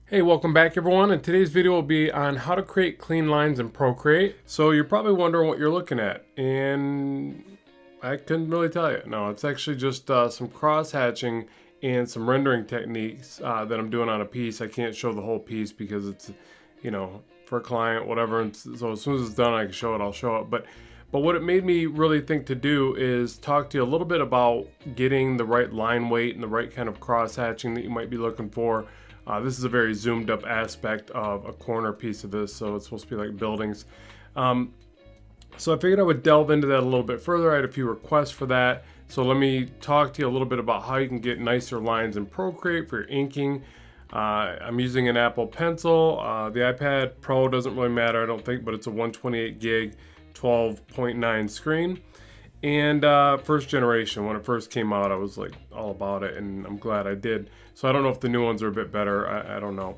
Hey, welcome back everyone, and today's video will be on how to create clean lines in Procreate. So you're probably wondering what you're looking at, and I couldn't really tell you. No, it's actually just some cross-hatching and some rendering techniques that I'm doing on a piece. I can't show the whole piece because it's, for a client, whatever, and so as soon as it's done I can show it, I'll show it. But what it made me really think to do is talk to you a little bit about getting the right line weight and the right kind of cross-hatching that you might be looking for. This is a very zoomed up aspect of a corner piece of this, so it's supposed to be like buildings. So I figured I would delve into that a little bit further. I had a few requests for that. So let me talk to you a little bit about how you can get nicer lines in Procreate for your inking. I'm using an Apple Pencil. The iPad Pro doesn't really matter, I don't think, but it's a 128 gig, 12.9 screen. And first generation, when it first came out, I was like all about it, and I'm glad I did. So I don't know if the new ones are a bit better, I don't know.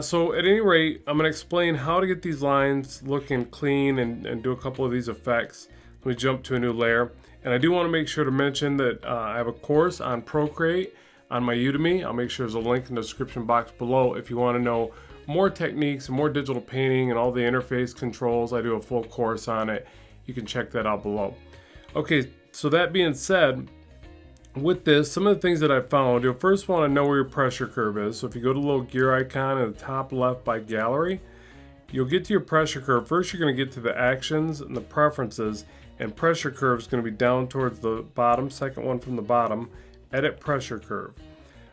So at any rate, I'm gonna explain how to get these lines looking clean and do a couple of these effects. Let me jump to a new layer. And I do wanna make sure to mention that I have a course on Procreate on my Udemy. I'll make sure there's a link in the description box below if you wanna know more techniques and more digital painting and all the interface controls. I do a full course on it. You can check that out below. Okay, so that being said, with this, some of the things that I found, you'll first want to know where your pressure curve is. So if you go to the little gear icon in the top left by gallery, you'll get to your pressure curve. First, you're going to get to the actions and the preferences, and pressure curve is going to be down towards the bottom, second one from the bottom, edit pressure curve.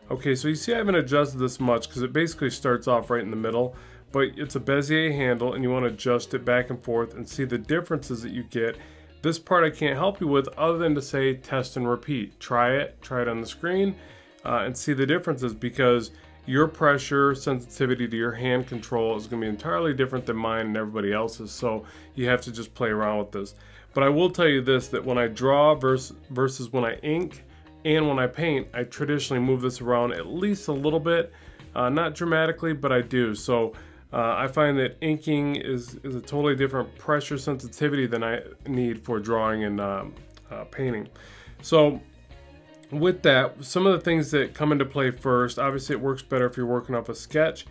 Okay, so you see I haven't adjusted this much because it basically starts off right in the middle, but it's a Bezier handle and you want to adjust it back and forth and see the differences that you get. This part I can't help you with other than to say test and repeat. Try it on the screen and see the differences, because your pressure sensitivity to your hand control is going to be entirely different than mine and everybody else's, so you have to just play around with this. But I will tell you this, that when I draw versus when I ink and when I paint, I traditionally move this around at least a little bit, not dramatically, but I do. So I find that inking is a totally different pressure sensitivity than I need for drawing and painting. So with that, some of the things that come into play first, obviously it works better if you're working off a sketch.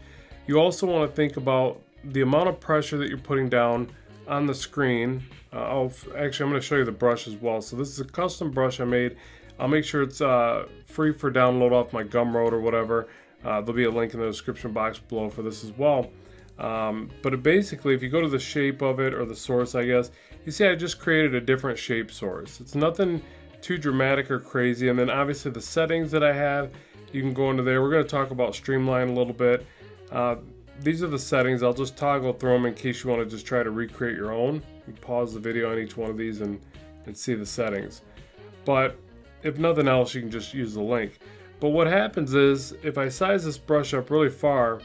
You also want to think about the amount of pressure that you're putting down on the screen. Actually, I'm going to show you the brush as well. So this is a custom brush I made. I'll make sure it's free for download off my Gumroad or whatever. There'll be a link in the description box below for this as well. But basically, if you go to the shape of it, or the source, I guess, you see I just created a different shape source. It's nothing too dramatic or crazy. And then obviously the settings that I have, you can go into there. We're going to talk about Streamline a little bit. These are the settings. I'll just toggle through them in case you want to just try to recreate your own. You pause the video on each one of these and see the settings. But if nothing else, you can just use the link. But what happens is, if I size this brush up really far,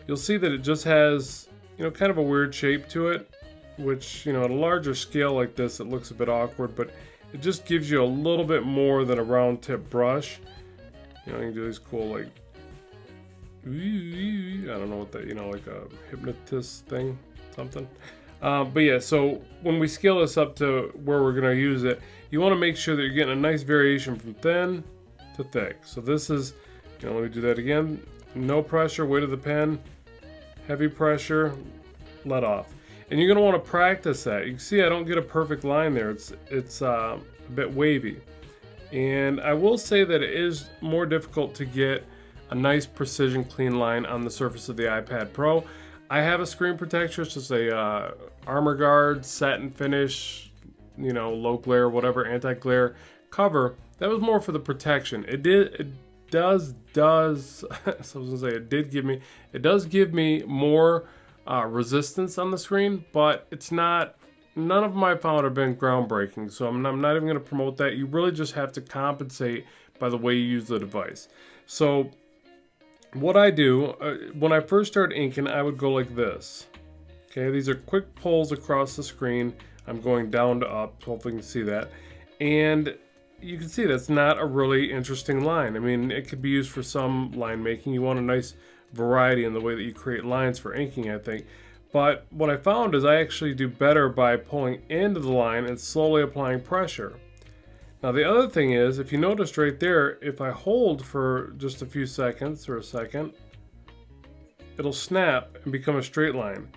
you'll see that it just has, kind of a weird shape to it, which, at a larger scale like this, it looks a bit awkward, but it just gives you a little bit more than a round tip brush. You can do these cool, like, I don't know what that, like a hypnotist thing, something. But yeah, so when we scale this up to where we're gonna use it, you wanna make sure that you're getting a nice variation from thin to thick. So this is, let me do that again. No pressure, weight of the pen. Heavy pressure, let off. And you're going to want to practice that. You can see I don't get a perfect line there. It's a bit wavy. And I will say that it is more difficult to get a nice precision clean line on the surface of the iPad Pro. I have a screen protector. It's just a armor guard, satin finish, low glare, whatever, anti-glare cover. That was more for the protection. It does give me more resistance on the screen, but it's not, none of them I found have been groundbreaking, so I'm not even going to promote that. You really just have to compensate by the way you use the device. So what I do, when I first started inking, I would go like this. Okay, these are quick pulls across the screen. I'm going down to up, hopefully you can see that. And you can see that's not a really interesting line. I mean, it could be used for some line making. You want a nice variety in the way that you create lines for inking, I think. But what I found is I actually do better by pulling into the line and slowly applying pressure. Now the other thing is, if you noticed right there, if I hold for just a few seconds or a second, it'll snap and become a straight line.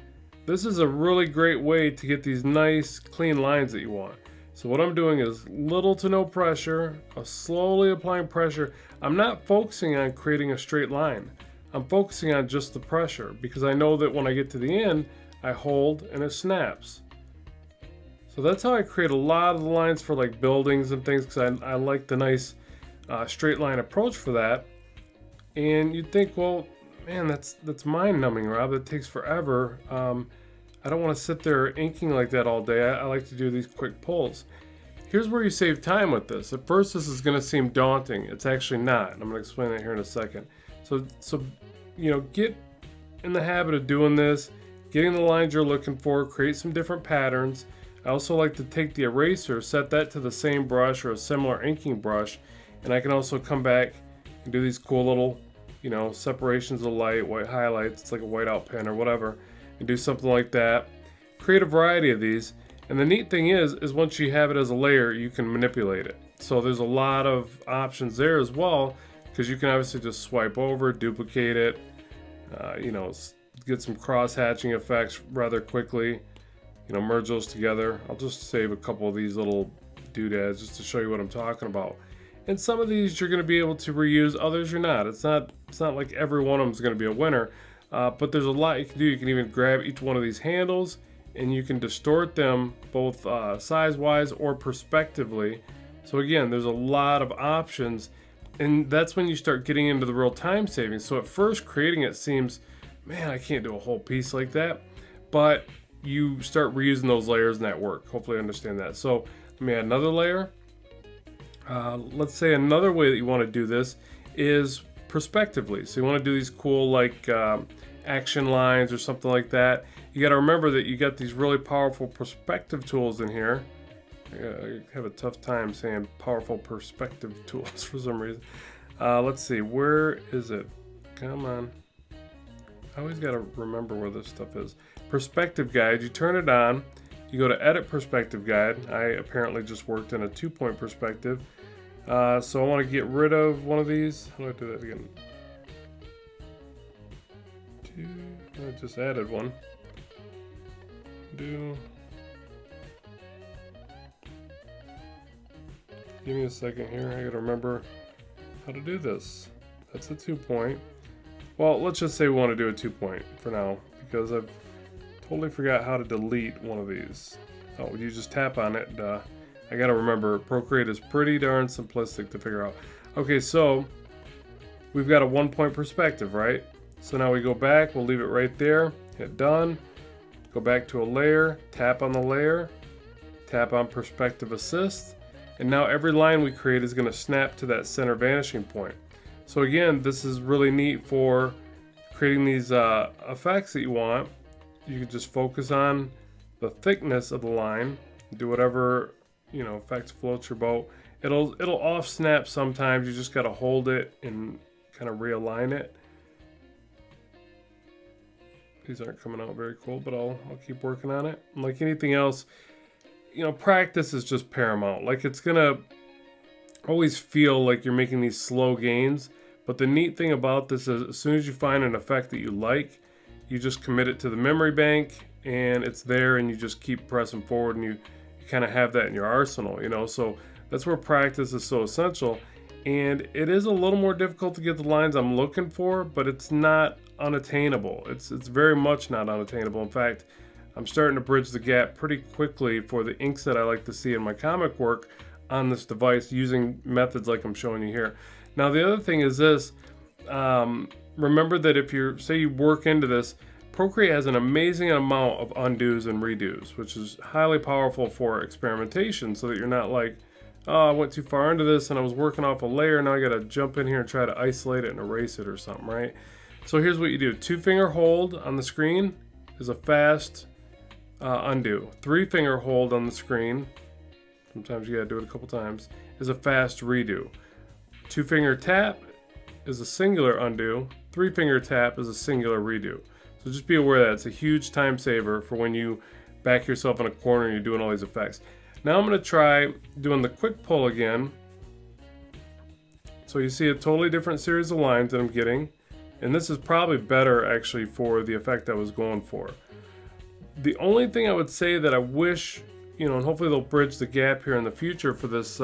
This is a really great way to get these nice clean lines that you want. So what I'm doing is little to no pressure, slowly applying pressure. I'm not focusing on creating a straight line. I'm focusing on just the pressure because I know that when I get to the end, I hold and it snaps. So that's how I create a lot of the lines for like buildings and things, because I like the nice straight line approach for that. And you'd think, well, man, that's mind-numbing, Rob. That takes forever. I don't want to sit there inking like that all day. I like to do these quick pulls. Here's where you save time with this. At first, this is going to seem daunting. It's actually not. And I'm going to explain that here in a second. So get in the habit of doing this, getting the lines you're looking for, create some different patterns. I also like to take the eraser, set that to the same brush or a similar inking brush, and I can also come back and do these cool little, separations of light, white highlights. It's like a whiteout pen or whatever, and do something like that. Create a variety of these, and the neat thing is once you have it as a layer, you can manipulate it. So there's a lot of options there as well, because you can obviously just swipe over, duplicate it, get some cross-hatching effects rather quickly. Merge those together. I'll just save a couple of these little doodads just to show you what I'm talking about. And some of these you're going to be able to reuse, others you're not. It's not like every one of them is going to be a winner, but there's a lot you can do. You can even grab each one of these handles and you can distort them both size-wise or perspectively. So again, there's a lot of options, and that's when you start getting into the real time savings. So at first, creating it seems, man, I can't do a whole piece like that, but you start reusing those layers and that work. Hopefully you understand that. So let me add another layer. Let's say another way that you want to do this is perspectively. So you want to do these cool like action lines or something like that. You got to remember that you got these really powerful perspective tools in here. I have a tough time saying powerful perspective tools for some reason. Let's see, where is it? Come on. I always got to remember where this stuff is. Perspective guide, you turn it on, you go to edit perspective guide. I apparently just worked in a 2-point perspective. So I want to get rid of one of these. How do I do that again? I just added one. Give me a second here. I gotta remember how to do this. That's a 2-point. Well, let's just say we want to do a 2-point for now, because I've totally forgot how to delete one of these. Oh, you just tap on it. I gotta remember, Procreate is pretty darn simplistic to figure out. Okay, so we've got a 1-point perspective, right? So now we go back, we'll leave it right there, hit done, go back to a layer, tap on the layer, tap on perspective assist, and now every line we create is gonna snap to that center vanishing point. So again, this is really neat for creating these effects that you want. You can just focus on the thickness of the line, do whatever effects floats your boat. It'll off snap sometimes. You just got to hold it and kind of realign it. These aren't coming out very cool, but I'll keep working on it. And like anything else, practice is just paramount. Like, it's gonna always feel like you're making these slow gains, but the neat thing about this is as soon as you find an effect that you like, you just commit it to the memory bank and it's there, and you just keep pressing forward, and you kind of have that in your arsenal, so that's where practice is so essential. And it is a little more difficult to get the lines I'm looking for, but it's not unattainable. It's very much not unattainable. In fact, I'm starting to bridge the gap pretty quickly for the inks that I like to see in my comic work on this device using methods like I'm showing you here. Now the other thing is this, remember that if you work into this, Procreate has an amazing amount of undos and redos, which is highly powerful for experimentation, so that you're not like, oh, I went too far into this and I was working off a layer, now I gotta jump in here and try to isolate it and erase it or something, right? So here's what you do. 2-finger hold on the screen is a fast undo. 3-finger hold on the screen, sometimes you gotta do it a couple times, is a fast redo. 2-finger tap is a singular undo. 3-finger tap is a singular redo. So just be aware that it's a huge time saver for when you back yourself in a corner and you're doing all these effects. Now I'm going to try doing the quick pull again. So you see a totally different series of lines that I'm getting. And this is probably better actually for the effect I was going for. The only thing I would say that I wish, you know, and hopefully they'll bridge the gap here in the future for this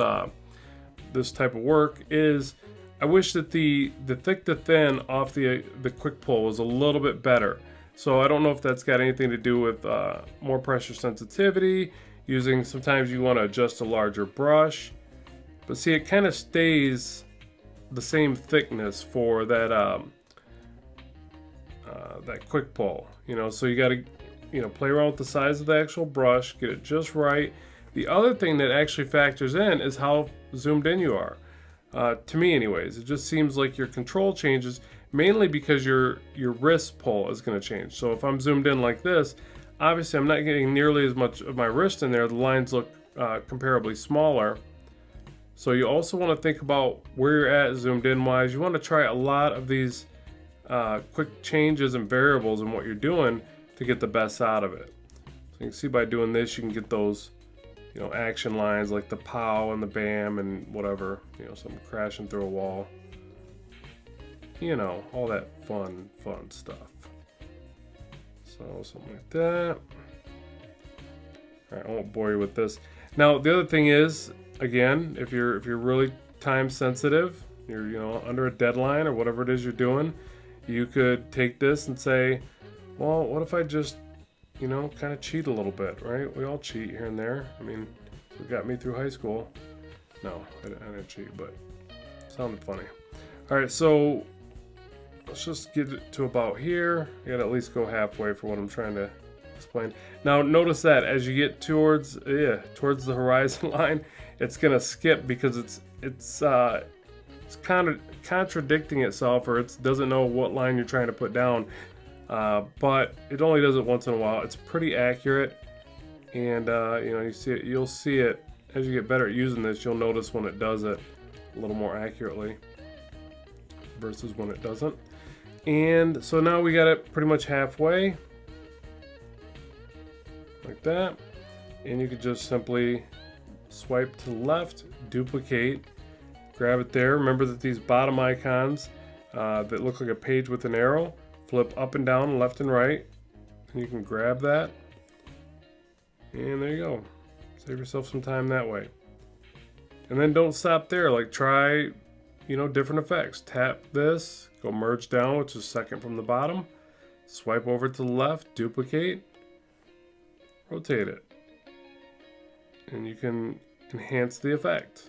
this type of work, is I wish that the thick to thin off the quick pull was a little bit better. So I don't know if that's got anything to do with more pressure sensitivity, sometimes you want to adjust a larger brush. But see, it kind of stays the same thickness for that that quick pull, you know, so you got to, you know, play around with the size of the actual brush, get it just right. The other thing that actually factors in is how zoomed in you are. To me anyways, it just seems like your control changes mainly because your wrist pull is going to change. So if I'm zoomed in like this, obviously I'm not getting nearly as much of my wrist in there. The lines look comparably smaller. So you also want to think about where you're at zoomed in wise. You want to try a lot of these quick changes and variables in what you're doing to get the best out of it. So you can see by doing this, you can get those, you know, action lines like the pow and the bam and whatever, you know, something crashing through a wall. You know, all that fun stuff. So something like that. All right, I won't bore you with this. Now the other thing is, again, if you're really time sensitive, you're, you know, under a deadline or whatever it is you're doing, you could take this and say, well, what if I just, you know, kind of cheat a little bit, right? We all cheat here and there. I mean, it got me through high school. No, I didn't cheat, but it sounded funny. All right, so let's just get it to about here. You gotta at least go halfway for what I'm trying to explain. Now, notice that as you get towards the horizon line, it's gonna skip because it's kind of contradicting itself, or it doesn't know what line you're trying to put down. But it only does it once in a while. It's pretty accurate, and you know, you'll see it as you get better at using this. You'll notice when it does it a little more accurately versus when it doesn't. And so now we got it pretty much halfway, like that. And you could just simply swipe to the left, duplicate, grab it there. Remember that these bottom icons that look like a page with an arrow, flip up and down, left and right, and you can grab that. And there you go. Save yourself some time that way. And then don't stop there. Like, try, you know, different effects. Tap this, go merge down, which is second from the bottom. Swipe over to the left, duplicate, rotate it. And you can enhance the effect.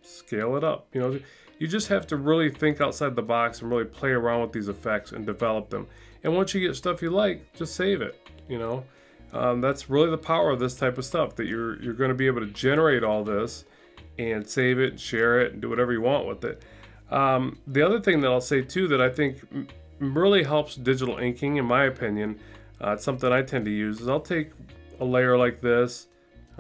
Scale it up. You know, you just have to really think outside the box and really play around with these effects and develop them. And once you get stuff you like, just save it. You know, that's really the power of this type of stuff, that you're going to be able to generate all this and save it, share it, and do whatever you want with it. The other thing that I'll say too that I think really helps digital inking, in my opinion, it's something I tend to use, is I'll take a layer like this.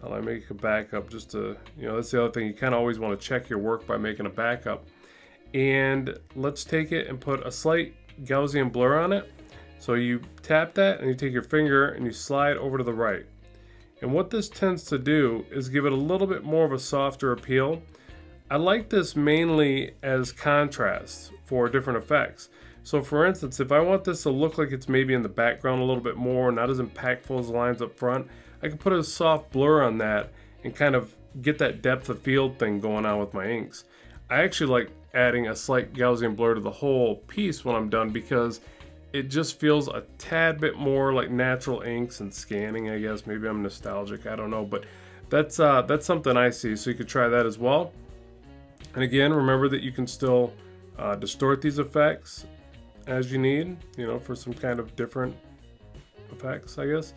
I make a backup just to, you know, that's the other thing. You kind of always want to check your work by making a backup. And let's take it and put a slight Gaussian blur on it. So you tap that and you take your finger and you slide over to the right. And what this tends to do is give it a little bit more of a softer appeal. I like this mainly as contrast for different effects. So for instance, if I want this to look like it's maybe in the background a little bit more, not as impactful as the lines up front, I can put a soft blur on that and kind of get that depth of field thing going on with my inks. I actually like adding a slight Gaussian blur to the whole piece when I'm done, because it just feels a tad bit more like natural inks and scanning, I guess. Maybe I'm nostalgic, I don't know, but that's something I see, so you could try that as well. And again, remember that you can still distort these effects as you need, you know, for some kind of different effects, I guess.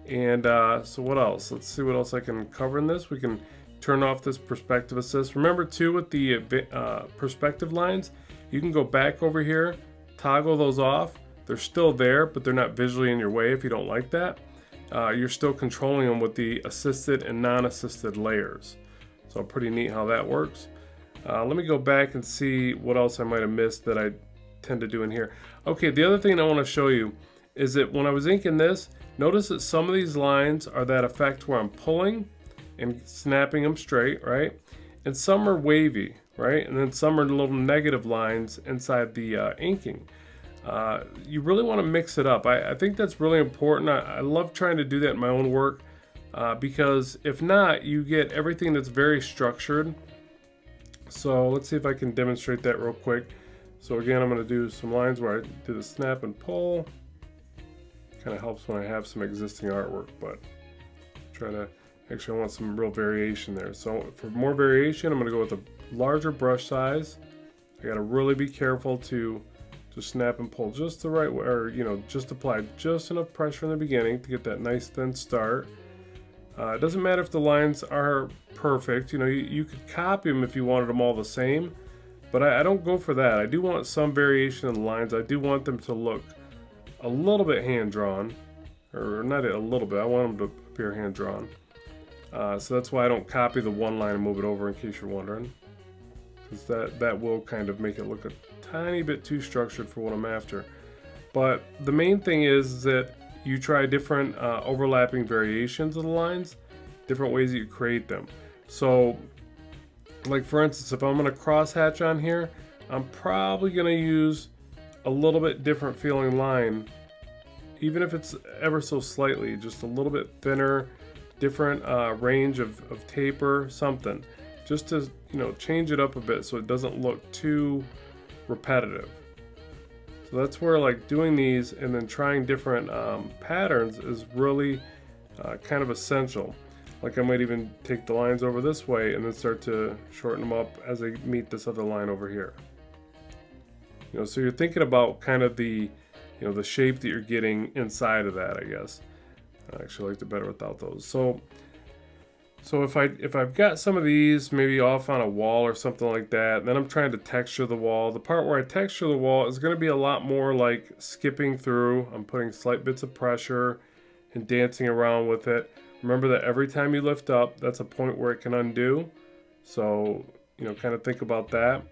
And so what else? Let's see what else I can cover in this. We can turn off this perspective assist. Remember too, with the perspective lines, you can go back over here, toggle those off. They're still there, but they're not visually in your way if you don't like that. You're still controlling them with the assisted and non-assisted layers. So pretty neat how that works. Let me go back and see what else I might have missed that I tend to do in here. Okay, the other thing I want to show you is that when I was inking this, notice that some of these lines are that effect where I'm pulling and snapping them straight, right? And some are wavy, right? And then some are little negative lines inside the inking. You really want to mix it up. I think that's really important. I love trying to do that in my own work because if not, you get everything that's very structured. So let's see if I can demonstrate that real quick. So again, I'm going to do some lines where I do the snap and pull. Kind of helps when I have some existing artwork, but try to actually I want some real variation there. So for more variation, I'm going to go with a larger brush size. I got to really be careful to just snap and pull just the right way, or just apply just enough pressure in the beginning to get that nice thin start. It doesn't matter if the lines are perfect. You could copy them if you wanted them all the same, but I don't go for that. I do want some variation in the lines. I do want them to look a little bit hand-drawn, or not a little bit. I want them to appear hand-drawn. So that's why I don't copy the one line and move it over, in case you're wondering, because that will kind of make it look a tiny bit too structured for what I'm after. But the main thing is that you try different overlapping variations of the lines, different ways that you create them. So like for instance, if I'm going to crosshatch on here, I'm probably going to use a little bit different feeling line, even if it's ever so slightly, just a little bit thinner, different range of taper, something, just to change it up a bit so it doesn't look too repetitive. So that's where like doing these and then trying different patterns is really kind of essential. Like I might even take the lines over this way and then start to shorten them up as they meet this other line over here. So you're thinking about kind of the the shape that you're getting inside of that, I guess. I actually liked it better without those. So if I've got some of these maybe off on a wall or something like that, then I'm trying to texture the wall. The part where I texture the wall is going to be a lot more like skipping through. I'm putting slight bits of pressure and dancing around with it. Remember that every time you lift up, that's a point where it can undo. So, kind of think about that.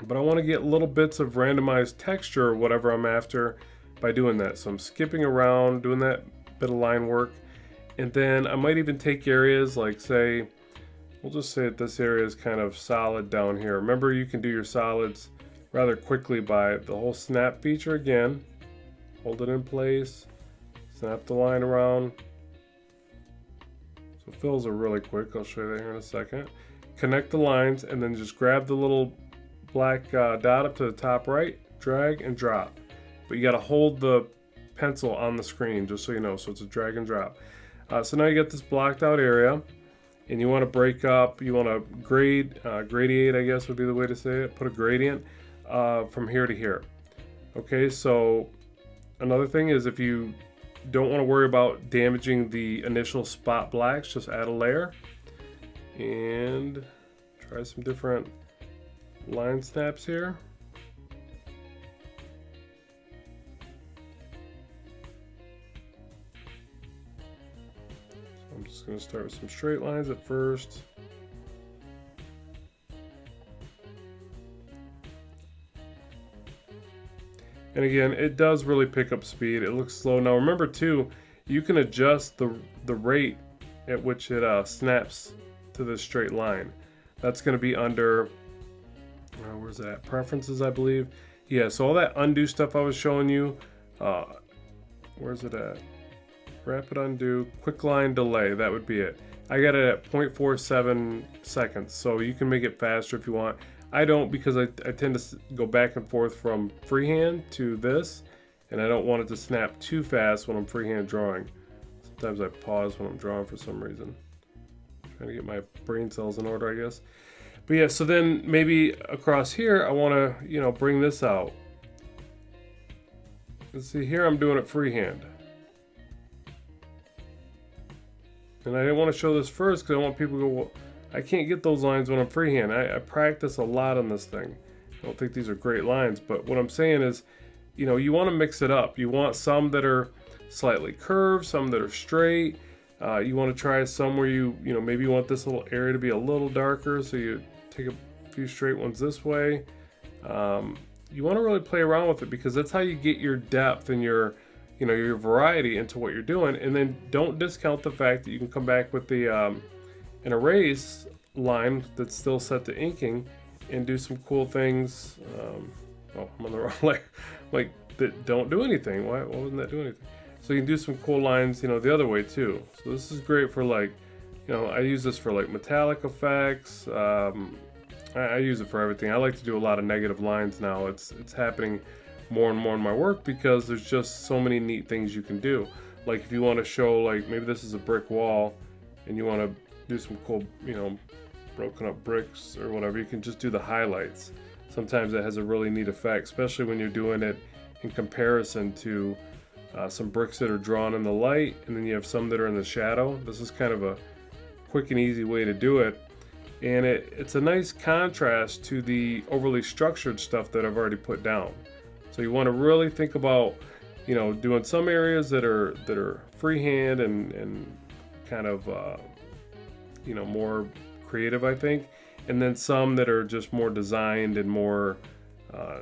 But I want to get little bits of randomized texture or whatever I'm after by doing that. So I'm skipping around, doing that bit of line work. And then I might even take areas like, say, we'll just say that this area is kind of solid down here. Remember, you can do your solids rather quickly by the whole snap feature again. Hold it in place, snap the line around. So fills are really quick. I'll show you that here in a second. Connect the lines and then just grab the little black dot up to the top right, drag and drop. But you got to hold the pencil on the screen, just so you know. So it's a drag and drop. So now you got this blocked out area, and you want to break up, you want to gradiate, I guess would be the way to say it, put a gradient from here to here. Okay, so another thing is if you don't want to worry about damaging the initial spot blacks, just add a layer and try some different line snaps here. I'm just going to start with some straight lines at first. And again, it does really pick up speed. It looks slow. Now remember too, you can adjust the rate at which it snaps to this straight line. That's going to be under, where's that? Preferences, I believe. Yeah, so all that undo stuff I was showing you, where's it at? Rapid undo, quick line delay, that would be it. I got it at 0.47 seconds, so you can make it faster if you want. I don't, because I tend to go back and forth from freehand to this, and I don't want it to snap too fast when I'm freehand drawing. Sometimes I pause when I'm drawing for some reason. Trying to get my brain cells in order, I guess. But yeah, so then maybe across here, I want to, bring this out. Let's see, here I'm doing it freehand. And I didn't want to show this first because I want people to go, well, I can't get those lines when I'm freehand. I practice a lot on this thing. I don't think these are great lines, but what I'm saying is, you want to mix it up. You want some that are slightly curved, some that are straight. You want to try some where maybe you want this little area to be a little darker, so you take a few straight ones this way. You want to really play around with it because that's how you get your depth and your variety into what you're doing. And then don't discount the fact that you can come back with the an erase line that's still set to inking and do some cool things. Oh, I'm on the wrong layer. Like, that don't do anything. Why wouldn't that do anything? So you can do some cool lines, you know, the other way too. So this is great for like, you know, I use this for like metallic effects. I use it for everything. I like to do a lot of negative lines now. It's happening more and more in my work because there's just so many neat things you can do. Like if you want to show, like maybe this is a brick wall and you want to do some cool, you know, broken up bricks or whatever, you can just do the highlights. Sometimes it has a really neat effect, especially when you're doing it in comparison to some bricks that are drawn in the light, and then you have some that are in the shadow. This is kind of a quick and easy way to do it, and it's a nice contrast to the overly structured stuff that I've already put down. So you want to really think about, you know, doing some areas that are freehand and kind of you know, more creative, I think, and then some that are just more designed and more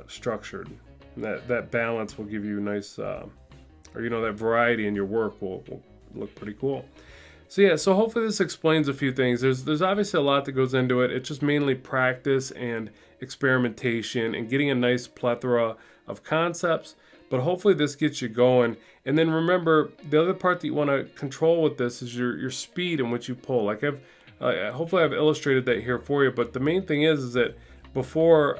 structured. And that balance will give you nice, or you know, that variety in your work will look pretty cool. So yeah, so hopefully this explains a few things. There's obviously a lot that goes into it. It's just mainly practice and experimentation and getting a nice plethora of concepts. But hopefully this gets you going. And then remember, the other part that you want to control with this is your speed in which you pull. Like hopefully I've illustrated that here for you. But the main thing is that before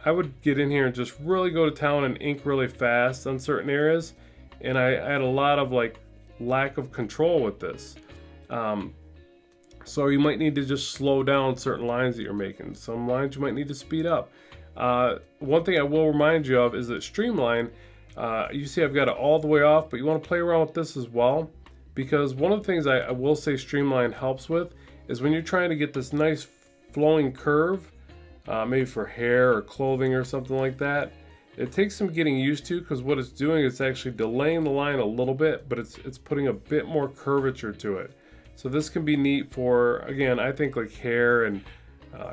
I would get in here and just really go to town and ink really fast on certain areas. And I had a lot of like lack of control with this. So you might need to just slow down certain lines that you're making. Some lines you might need to speed up. One thing I will remind you of is that Streamline, you see I've got it all the way off, but you want to play around with this as well, because one of the things I will say Streamline helps with is when you're trying to get this nice flowing curve, maybe for hair or clothing or something like that. It takes some getting used to, because what it's doing is actually delaying the line a little bit, but it's putting a bit more curvature to it. So this can be neat for, again, I think like hair and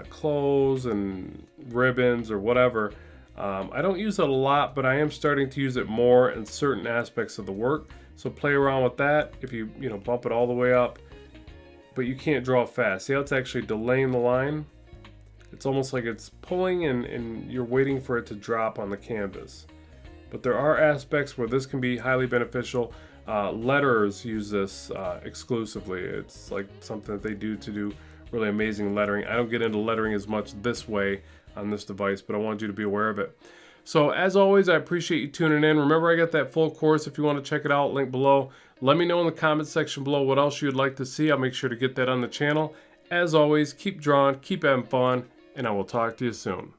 clothes and ribbons or whatever. I don't use it a lot, but I am starting to use it more in certain aspects of the work. So play around with that. If you bump it all the way up, but you can't draw fast. See how it's actually delaying the line? It's almost like it's pulling and you're waiting for it to drop on the canvas. But there are aspects where this can be highly beneficial. Letterers use this exclusively. It's like something that they do to do really amazing lettering. I don't get into lettering as much this way on this device, but I wanted you to be aware of it. So as always, I appreciate you tuning in. Remember, I got that full course if you want to check it out, link below. Let me know in the comments section below what else you'd like to see. I'll make sure to get that on the channel. As always, keep drawing, keep having fun, and I will talk to you soon.